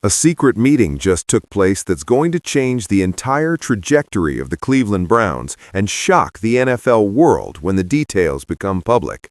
A secret meeting just took place that's going to change the entire trajectory of the Cleveland Browns and shock the NFL world when the details become public.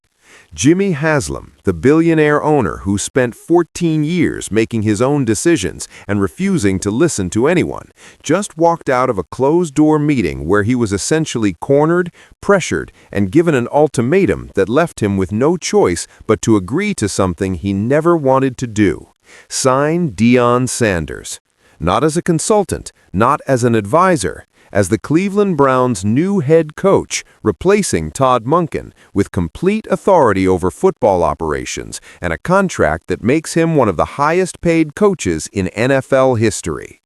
Jimmy Haslam, the billionaire owner who spent 14 years making his own decisions and refusing to listen to anyone, just walked out of a closed-door meeting where he was essentially cornered, pressured, and given an ultimatum that left him with no choice but to agree to something he never wanted to do. Sign Deion Sanders. Not as a consultant, not as an advisor, as the Cleveland Browns' new head coach, replacing Todd Monken, with complete authority over football operations and a contract that makes him one of the highest-paid coaches in NFL history.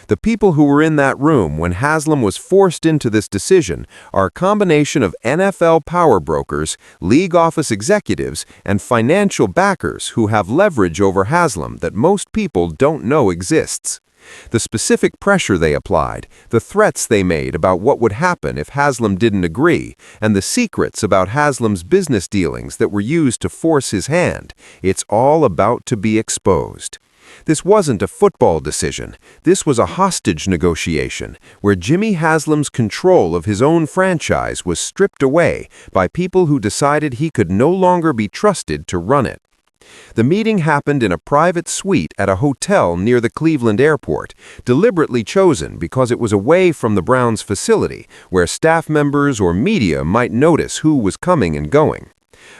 The people who were in that room when Haslam was forced into this decision are a combination of NFL power brokers, league office executives, and financial backers who have leverage over Haslam that most people don't know exists. The specific pressure they applied, the threats they made about what would happen if Haslam didn't agree, and the secrets about Haslam's business dealings that were used to force his hand, it's all about to be exposed. This wasn't a football decision. This was a hostage negotiation where Jimmy Haslam's control of his own franchise was stripped away by people who decided he could no longer be trusted to run it. The meeting happened in a private suite at a hotel near the Cleveland airport, deliberately chosen because it was away from the Browns' facility, where staff members or media might notice who was coming and going.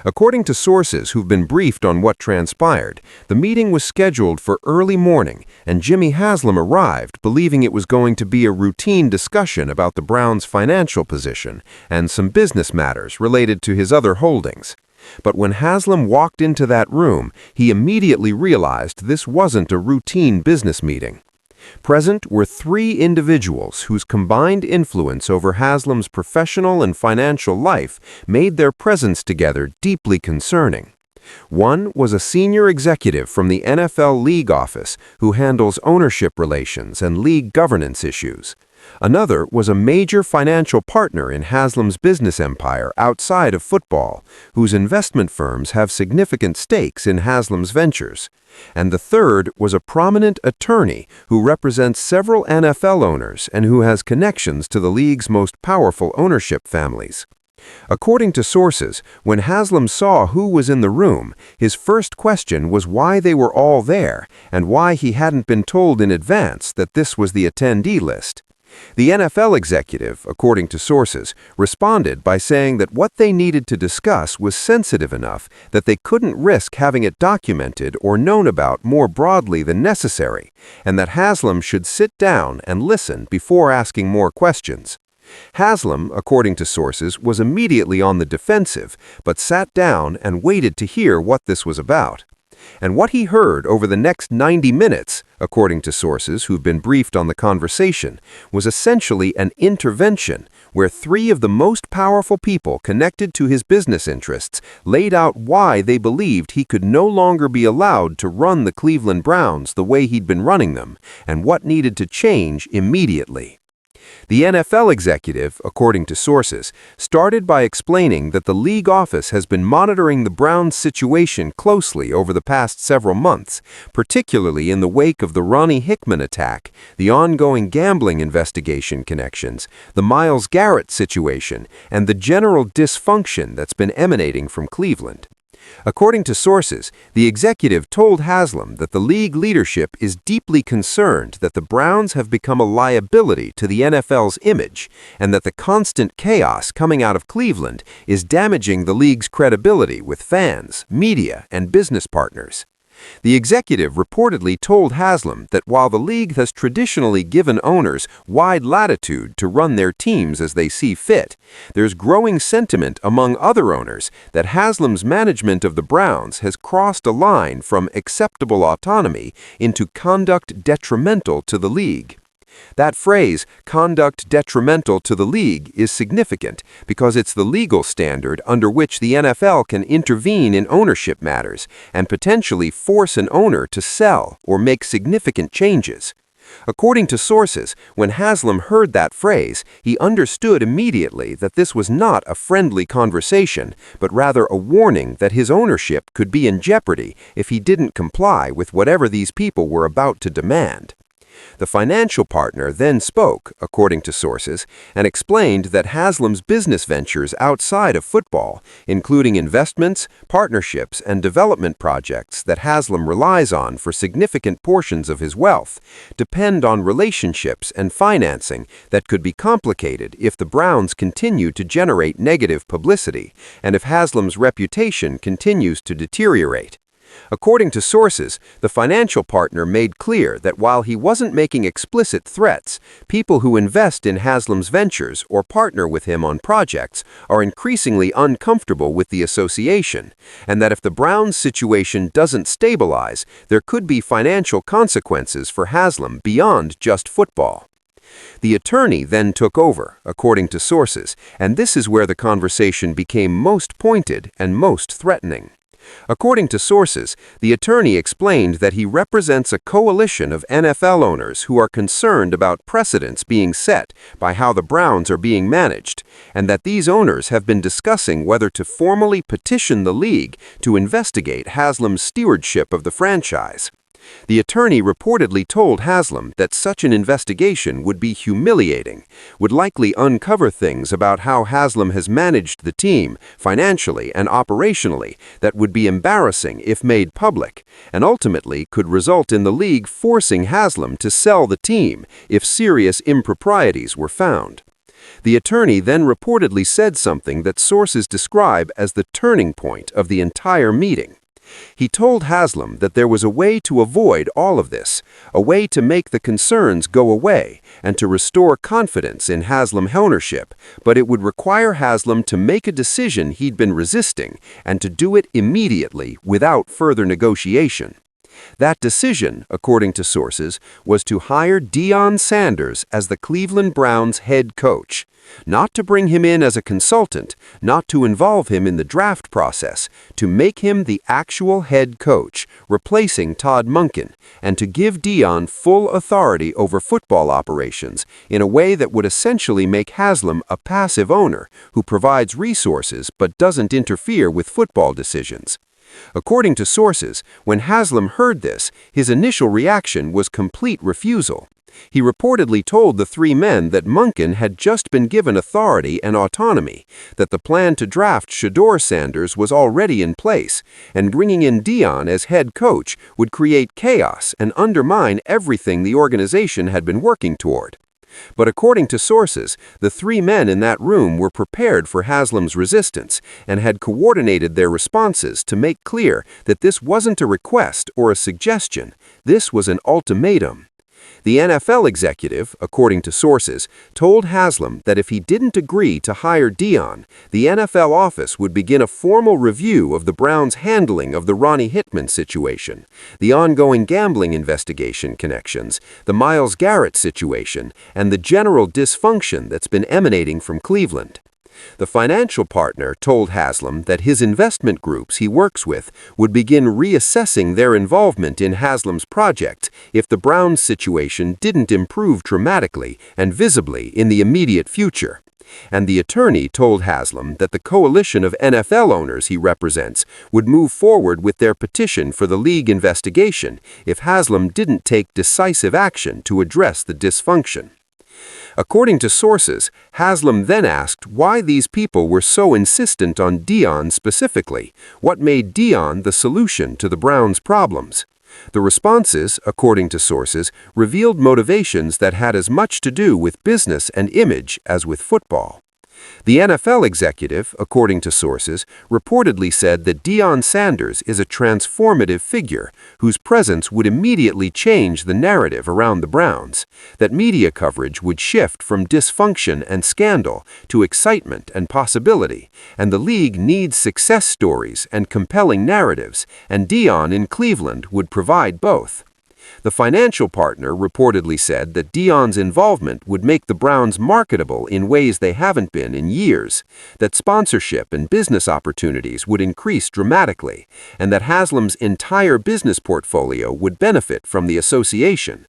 According to sources who've been briefed on what transpired, the meeting was scheduled for early morning, and Jimmy Haslam arrived believing it was going to be a routine discussion about the Browns' financial position and some business matters related to his other holdings. But when Haslam walked into that room, he immediately realized this wasn't a routine business meeting. Present were three individuals whose combined influence over Haslam's professional and financial life made their presence together deeply concerning. One was a senior executive from the NFL League office who handles ownership relations and league governance issues. Another was a major financial partner in Haslam's business empire outside of football, whose investment firms have significant stakes in Haslam's ventures. And the third was a prominent attorney who represents several NFL owners and who has connections to the league's most powerful ownership families. According to sources, when Haslam saw who was in the room, his first question was why they were all there and why he hadn't been told in advance that this was the attendee list. The NFL executive, according to sources, responded by saying that what they needed to discuss was sensitive enough that they couldn't risk having it documented or known about more broadly than necessary, and that Haslam should sit down and listen before asking more questions. Haslam, according to sources, was immediately on the defensive, but sat down and waited to hear what this was about. And what he heard over the next 90 minutes, according to sources who've been briefed on the conversation, was essentially an intervention where three of the most powerful people connected to his business interests laid out why they believed he could no longer be allowed to run the Cleveland Browns the way he'd been running them, and what needed to change immediately. The NFL executive, according to sources, started by explaining that the league office has been monitoring the Browns' situation closely over the past several months, particularly in the wake of the Ronnie Hickman attack, the ongoing gambling investigation connections, the Myles Garrett situation, and the general dysfunction that's been emanating from Cleveland. According to sources, the executive told Haslam that the league leadership is deeply concerned that the Browns have become a liability to the NFL's image and that the constant chaos coming out of Cleveland is damaging the league's credibility with fans, media, and business partners. The executive reportedly told Haslam that while the league has traditionally given owners wide latitude to run their teams as they see fit, there's growing sentiment among other owners that Haslam's management of the Browns has crossed a line from acceptable autonomy into conduct detrimental to the league. That phrase, conduct detrimental to the league, is significant because it's the legal standard under which the NFL can intervene in ownership matters and potentially force an owner to sell or make significant changes. According to sources, when Haslam heard that phrase, he understood immediately that this was not a friendly conversation, but rather a warning that his ownership could be in jeopardy if he didn't comply with whatever these people were about to demand. The financial partner then spoke, according to sources, and explained that Haslam's business ventures outside of football, including investments, partnerships, and development projects that Haslam relies on for significant portions of his wealth, depend on relationships and financing that could be complicated if the Browns continue to generate negative publicity and if Haslam's reputation continues to deteriorate. According to sources, the financial partner made clear that while he wasn't making explicit threats, people who invest in Haslam's ventures or partner with him on projects are increasingly uncomfortable with the association, and that if the Browns' situation doesn't stabilize, there could be financial consequences for Haslam beyond just football. The attorney then took over, according to sources, and this is where the conversation became most pointed and most threatening. According to sources, the attorney explained that he represents a coalition of NFL owners who are concerned about precedents being set by how the Browns are being managed, and that these owners have been discussing whether to formally petition the league to investigate Haslam's stewardship of the franchise. The attorney reportedly told Haslam that such an investigation would be humiliating, would likely uncover things about how Haslam has managed the team financially and operationally that would be embarrassing if made public, and ultimately could result in the league forcing Haslam to sell the team if serious improprieties were found. The attorney then reportedly said something that sources describe as the turning point of the entire meeting. He told Haslam that there was a way to avoid all of this, a way to make the concerns go away and to restore confidence in Haslam ownership, but it would require Haslam to make a decision he'd been resisting and to do it immediately without further negotiation. That decision, according to sources, was to hire Deion Sanders as the Cleveland Browns head coach, not to bring him in as a consultant, not to involve him in the draft process, to make him the actual head coach, replacing Todd Monken, and to give Deion full authority over football operations in a way that would essentially make Haslam a passive owner who provides resources but doesn't interfere with football decisions. According to sources, when Haslam heard this, his initial reaction was complete refusal. He reportedly told the three men that Monken had just been given authority and autonomy, that the plan to draft Shedeur Sanders was already in place, and bringing in Deion as head coach would create chaos and undermine everything the organization had been working toward. But according to sources, the three men in that room were prepared for Haslam's resistance and had coordinated their responses to make clear that this wasn't a request or a suggestion, this was an ultimatum. The NFL executive, according to sources, told Haslam that if he didn't agree to hire Deion, the NFL office would begin a formal review of the Browns' handling of the Ronnie Hickman situation, the ongoing gambling investigation connections, the Myles Garrett situation, and the general dysfunction that's been emanating from Cleveland. The financial partner told Haslam that his investment groups he works with would begin reassessing their involvement in Haslam's project if the Browns' situation didn't improve dramatically and visibly in the immediate future. And the attorney told Haslam that the coalition of NFL owners he represents would move forward with their petition for the league investigation if Haslam didn't take decisive action to address the dysfunction. According to sources, Haslam then asked why these people were so insistent on Deion specifically, what made Deion the solution to the Browns' problems. The responses, according to sources, revealed motivations that had as much to do with business and image as with football. The NFL executive, according to sources, reportedly said that Deion Sanders is a transformative figure whose presence would immediately change the narrative around the Browns, that media coverage would shift from dysfunction and scandal to excitement and possibility, and the league needs success stories and compelling narratives, and Deion in Cleveland would provide both. The financial partner reportedly said that Deion's involvement would make the Browns marketable in ways they haven't been in years, that sponsorship and business opportunities would increase dramatically, and that Haslam's entire business portfolio would benefit from the association.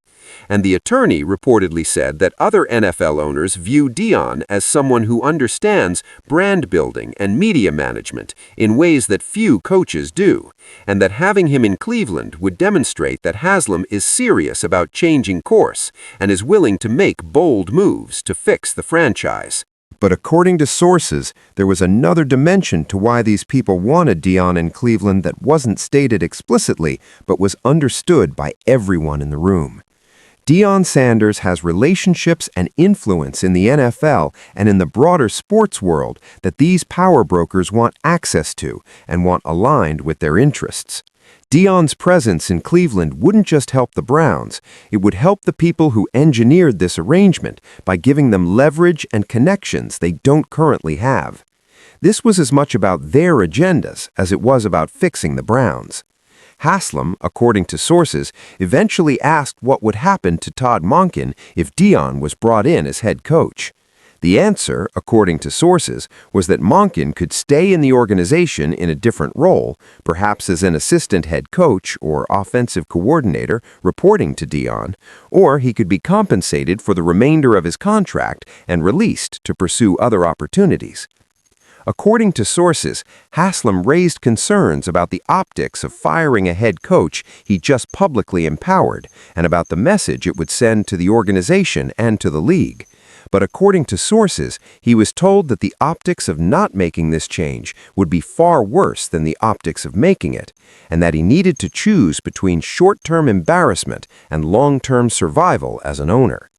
and the attorney reportedly said that other NFL owners view Deion as someone who understands brand building and media management in ways that few coaches do, and that having him in Cleveland would demonstrate that Haslam is serious about changing course and is willing to make bold moves to fix the franchise. But according to sources, there was another dimension to why these people wanted Deion in Cleveland that wasn't stated explicitly, but was understood by everyone in the room. Deion Sanders has relationships and influence in the NFL and in the broader sports world that these power brokers want access to and want aligned with their interests. Deion's presence in Cleveland wouldn't just help the Browns, it would help the people who engineered this arrangement by giving them leverage and connections they don't currently have. This was as much about their agendas as it was about fixing the Browns. Haslam, according to sources, eventually asked what would happen to Todd Monken if Deion was brought in as head coach. The answer, according to sources, was that Monken could stay in the organization in a different role, perhaps as an assistant head coach or offensive coordinator reporting to Deion, or he could be compensated for the remainder of his contract and released to pursue other opportunities. According to sources, Haslam raised concerns about the optics of firing a head coach he just publicly empowered and about the message it would send to the organization and to the league. But according to sources, he was told that the optics of not making this change would be far worse than the optics of making it, and that he needed to choose between short-term embarrassment and long-term survival as an owner.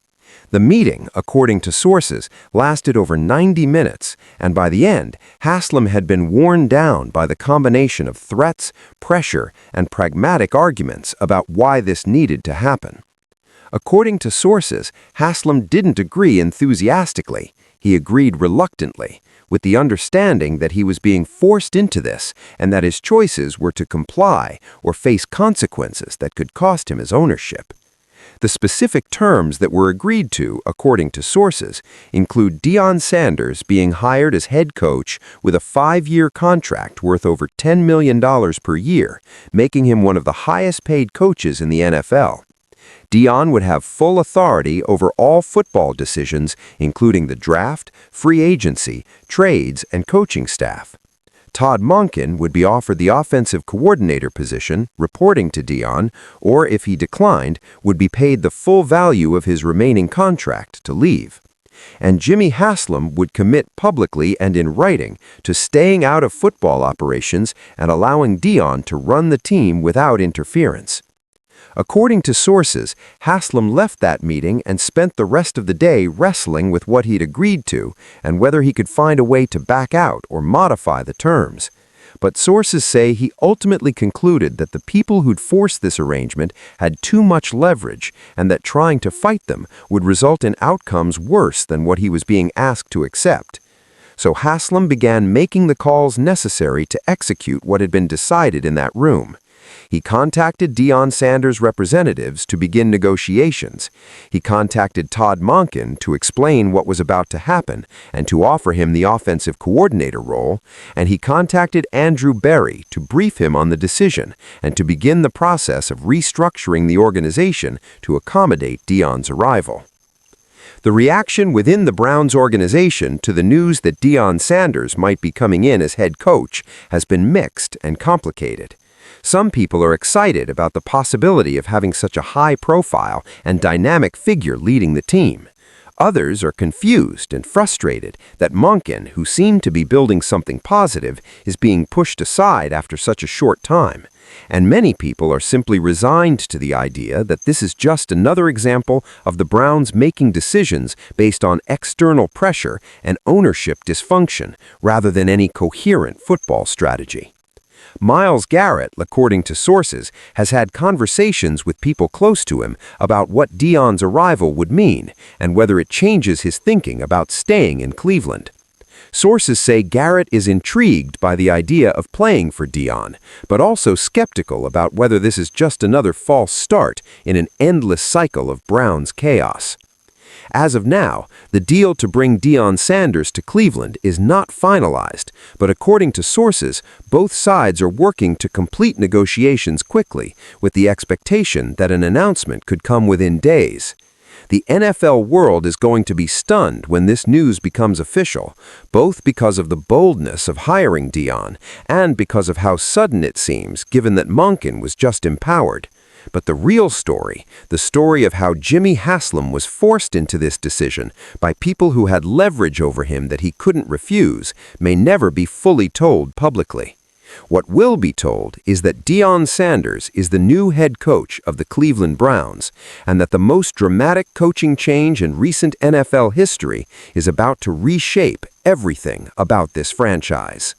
The meeting, according to sources, lasted over 90 minutes, and by the end, Haslam had been worn down by the combination of threats, pressure, and pragmatic arguments about why this needed to happen. According to sources, Haslam didn't agree enthusiastically. He agreed reluctantly, with the understanding that he was being forced into this and that his choices were to comply or face consequences that could cost him his ownership. The specific terms that were agreed to, according to sources, include Deion Sanders being hired as head coach with a 5-year contract worth over $10 million per year, making him one of the highest-paid coaches in the NFL. Deion would have full authority over all football decisions, including the draft, free agency, trades, and coaching staff. Todd Monken would be offered the offensive coordinator position, reporting to Deion, or if he declined, would be paid the full value of his remaining contract to leave. And Jimmy Haslam would commit publicly and in writing to staying out of football operations and allowing Deion to run the team without interference. According to sources, Haslam left that meeting and spent the rest of the day wrestling with what he'd agreed to and whether he could find a way to back out or modify the terms. But sources say he ultimately concluded that the people who'd forced this arrangement had too much leverage and that trying to fight them would result in outcomes worse than what he was being asked to accept. So Haslam began making the calls necessary to execute what had been decided in that room. He contacted Deion Sanders' representatives to begin negotiations. He contacted Todd Monken to explain what was about to happen and to offer him the offensive coordinator role, and he contacted Andrew Berry to brief him on the decision and to begin the process of restructuring the organization to accommodate Deion's arrival. The reaction within the Browns organization to the news that Deion Sanders might be coming in as head coach has been mixed and complicated. Some people are excited about the possibility of having such a high-profile and dynamic figure leading the team. Others are confused and frustrated that Monken, who seemed to be building something positive, is being pushed aside after such a short time. And many people are simply resigned to the idea that this is just another example of the Browns making decisions based on external pressure and ownership dysfunction rather than any coherent football strategy. Myles Garrett, according to sources, has had conversations with people close to him about what Deion's arrival would mean and whether it changes his thinking about staying in Cleveland. Sources say Garrett is intrigued by the idea of playing for Deion, but also skeptical about whether this is just another false start in an endless cycle of Browns chaos. As of now, the deal to bring Deion Sanders to Cleveland is not finalized, but according to sources, both sides are working to complete negotiations quickly, with the expectation that an announcement could come within days. The NFL world is going to be stunned when this news becomes official, both because of the boldness of hiring Deion and because of how sudden it seems, given that Monken was just empowered. But the real story, the story of how Jimmy Haslam was forced into this decision by people who had leverage over him that he couldn't refuse, may never be fully told publicly. What will be told is that Deion Sanders is the new head coach of the Cleveland Browns, and that the most dramatic coaching change in recent NFL history is about to reshape everything about this franchise.